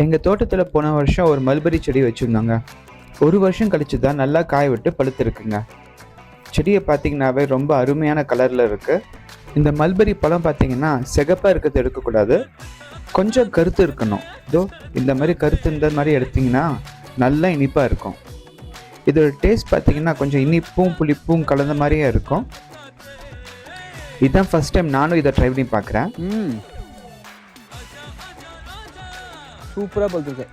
எங்கள் தோட்டத்தில் போன வருஷம் ஒரு மல்பெரி செடி வச்சுருந்தாங்க. ஒரு வருஷம் கழிச்சு தான் நல்லா காய விட்டு பழுத்திருக்குங்க. செடியை பார்த்தீங்கன்னாவே ரொம்ப அருமையான கலரில் இருக்குது. இந்த மல்பெரி பழம் பார்த்தீங்கன்னா சிகப்பாக இருக்கிறது எடுக்கக்கூடாது, கொஞ்சம் கருத்து இருக்கணும். இதோ இந்த மாதிரி கருத்து இந்த மாதிரி எடுத்திங்கன்னா நல்லா இனிப்பாக இருக்கும். இதோட டேஸ்ட் பார்த்தீங்கன்னா கொஞ்சம் இனிப்பும் புளிப்பும் கலந்த மாதிரியே இருக்கும். இதுதான் ஃபர்ஸ்ட் டைம் நானும் இதை ட்ரை பண்ணி பார்க்குறேன். சூப்பராக பழுத்துருக்கு.